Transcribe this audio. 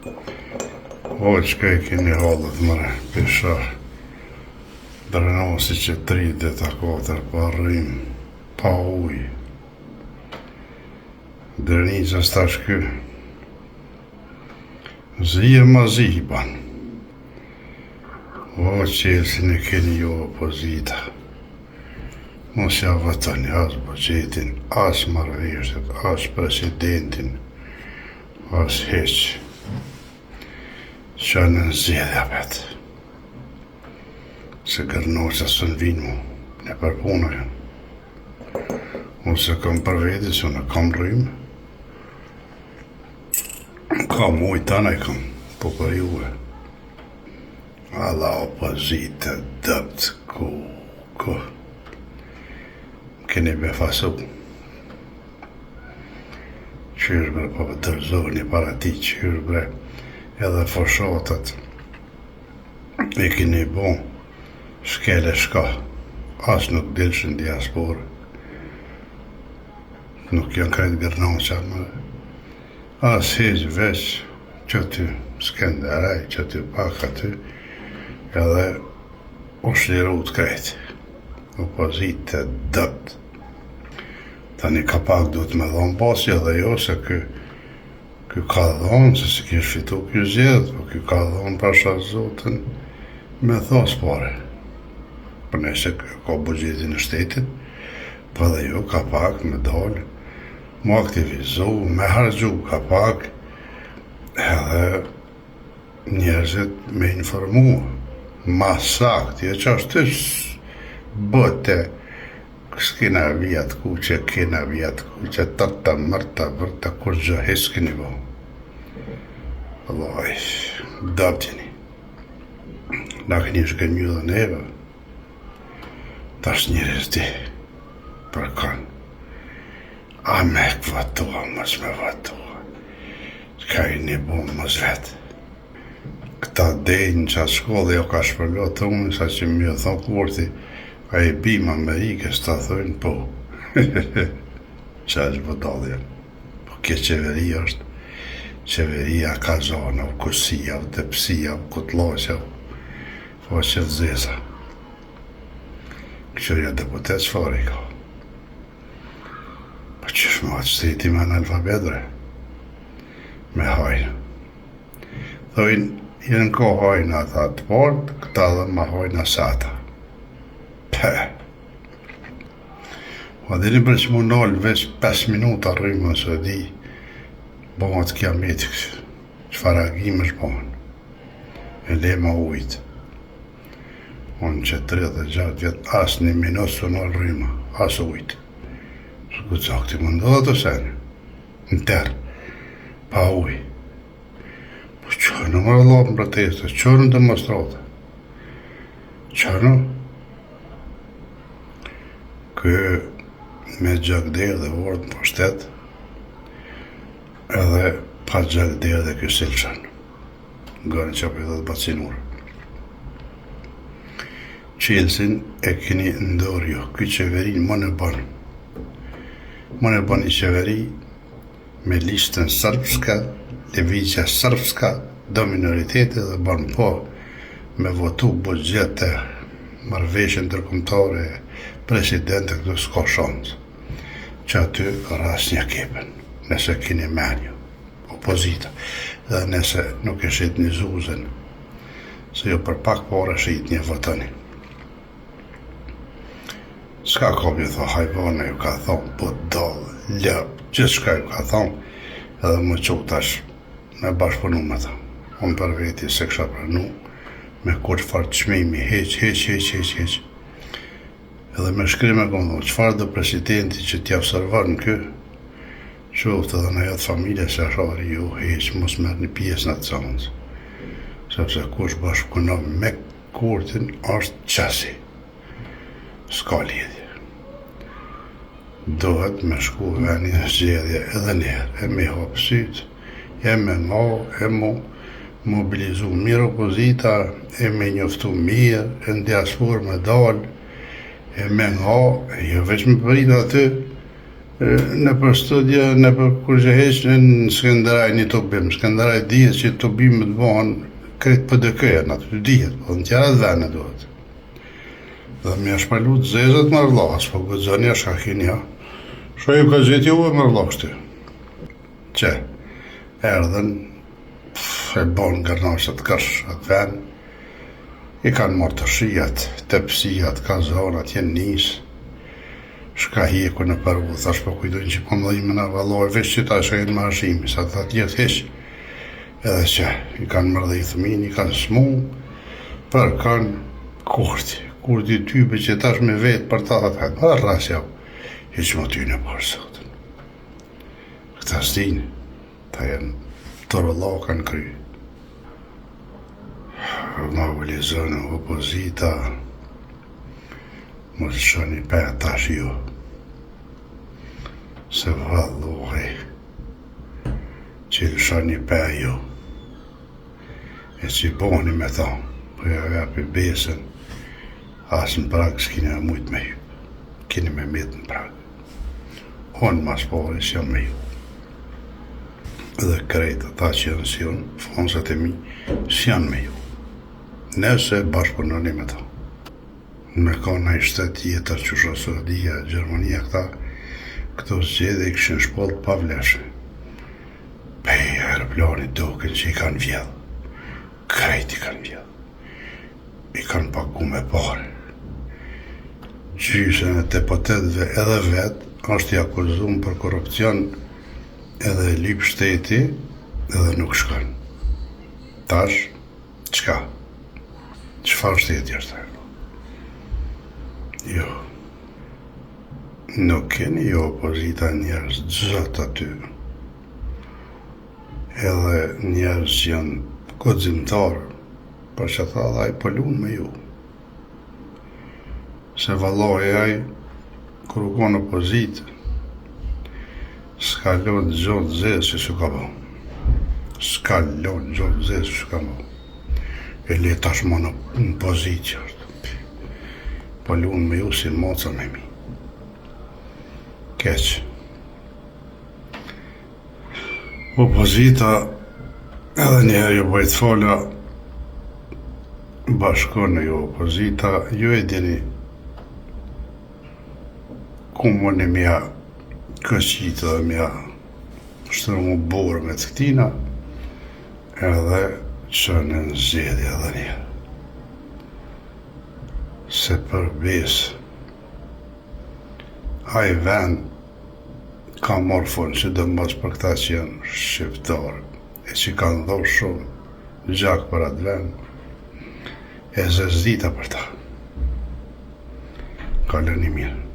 O, qëka I keni halët mëre, pisha drenosi që 3 dita 4 pa rrim, pa uj. Drenica s'tash ky. Zije ma zi ban. O, qelsin e keni jo opozita. Mos ja vëtani as budgetin, as marrëveshjet, as presidentin, as heq. Që në zjedhja vetë. Se gërnoqa së në vinë mu, në përpuna janë. Unë se kam për veti, se në kam rrimë. Kam ujtana I kam, po për juve. Alla opozite, dëpt, ku. Keni befasu. Qyrë bre, po për dërzoni para ti, qyrë bre. Edhe foshatët I keni bon shkele shka, as nuk dilshin diasporë, nuk janë krejt gërnoqa më, as heq veç që ty Skenderaj, që ty pak aty, edhe u shlirut krejt, opozite dëpt. Tani ka pak duhet me dhonë pasi edhe jo se Ky ka dhonë, se si kish fitu ky zjedh, po ky ka dhonë pasha Zotin me thos pare. Për nëse ka bugjetin e shtetit, po dhe jo ka pak me dalë, mu aktivizu, me hargju ka pak, edhe njerëzit me informu, ma sakt, jo që ashtë bëte, s'kina vjetë ku që kina vjetë ku që tërta mërta vërta kur gjë hiskini bo. Allaj, dëptini. Na këni shkënju dhe neve, tash njerëz di, për kanë. A me këvatua, mës me vatua. Ka I një bo mës vetë. Këta dejnë që atë shkollë jo ka shpërlot të unë, sa që më thonë kurti, a I bim Amerikës ta thojnë po. Qa është vëdallja. Po kje qeveri është. Qeveria Kazana, Kosia, Depsia, Kutlasja, po që zeza. Këshërja deputet çfarë I ka. Po që shma të shteti me analfabedre. Me hajnë. Thojnë, jenë ka hajnë ata të partë, këta dhe ma hajnë asata. Ma dini për që mu nalë veç 5 minuta rrimë nësë di bëhat kja metikës, qëfar agim është bëhan, e lema ujtë. Unë që 36 vjetë as 1 minutë së nalë rrimë, as ujtë. Së ku cakti më ndodhë të senë, në terë, pa ujë. Po qërë në mërë lopë në proteste, qërë në demonstrate, qërë në? Kë me gjakderë dhe vordë për shtetë, edhe pa gjakderë dhe kjo silqan, gërën që për dhe të bacinurë. Qelsin e keni ndorë jo, kjo qeverin më në banë. Më në banë I qeveri me listën srpska, levizja srpska, do minoritete dhe banë po me votu buxhete, marrëveshjen ndërkombëtare, presidente këtu s'ka shansë, që aty ras një kepen, nëse keni menju, opozita, dhe nëse nuk e shit një zuzën, se jo për pak pare shit një votani. S'ka kopje tha hajvane, ju ka thonë, po dallë, lëp, gjithë shka ju ka thonë, edhe më quk tash me bashkëpunu me ta. Unë për veti se kësha pranu, me kur qëfar të shmimi, heq. Edhe me shkrime kom thonë, qëfar dhe presidenti që t'ja observar në kë, qoftë edhe në jetë familje se shari ju heq, mos merë një pjesë në të zonës. Sepse kush bashkëpuno me kurtin është qasi. S'ka lidhje. Dohet me shku veni në zgjedhje edhe njerë, e me hapë sytë, e me nga, e mu mobilizu mirë opozita, e me njoftu mirë, e në diaspor me dalë, e me nga, e jo veç me përit aty, në për studje, në për kur që heqë në Skënderaj një të bim. Skënderaj dihet që të bim të bëhen kretë për dëkëja, në të dihet, po në tjera të vene duhet. Dhe me është palu të zezët më rëllas, po gëzënja shkakinja. Shë ju ka gjithë ju e më rëllas të. Që, erdhen, e bon gërnasët kërsh atë ven, i kanë marrë të shijat, të pësijat, ka zonat, jenë nisë. Shka hjeku në përvu, thash po kujdojnë që po mëdhime në valoj, veç që ta shkajnë më hashimi, sa të thatë jetë heq. Edhe që i kanë mërdhe i thëmin, i kanë smu, për kanë kurti. Kurti type që tash me vetë për ta të hajtë, ma rrasja, heq më ty në parë sotën. Këta stinë, ta jenë të rëllo kanë kry. Mobilizojnë opozita, më të shoni për tash ju, se valluaj, që të shoni për ju, e që i boni me thonë, për ja gapi besën, asë në Prag s'kine mujtë me ju, kine me mitë në Prag. Onë mas pori s'jam me ju. Dhe krejtë ata që janë si unë, fonsat e mi, s'janë me ju. Nëse bashkëpunoni me ta. Me ka në i shtetë tjetër që Saudia, Gjermania këto zgjedhje i këshin shpollë pa vleshe. Pej aeroplanit duken që i kanë vjedhë. Krejt i kanë vjedhë. I kanë pagu me pare. Gjysën e deputetëve edhe vetë është i akuzum për korupcion edhe lip shteti edhe nuk shkon. Tash, qka? Qfar shteti është e? Jo. Nuk keni jo opozita njerës gjët aty. Edhe njerës që janë kodzimtarë, për që tha dhe aj pëllun me ju. Se valloj aj, kër u konë opozitë, s'ka lot gjotë zezë që s'u ka bo. S'ka lot gjotë zezë që s'u ka bo. E le tashmo në pozitë që është. Pëllun me ju si moca me mi. Keq. Opozita edhe njerë ju bëjtë fola bashkon në ju opozita, ju e dini ku më në mja këqitë dhe mja shtërë mu borë me të këtina edhe që në zjedhja dhe njerë. Se për besë, a i vend ka morë fonë që dëmbas për këta që janë shqiptarë, e që kanë dhonë shumë gjak për atë vend, e zëzdita për ta. Kalën i mirë.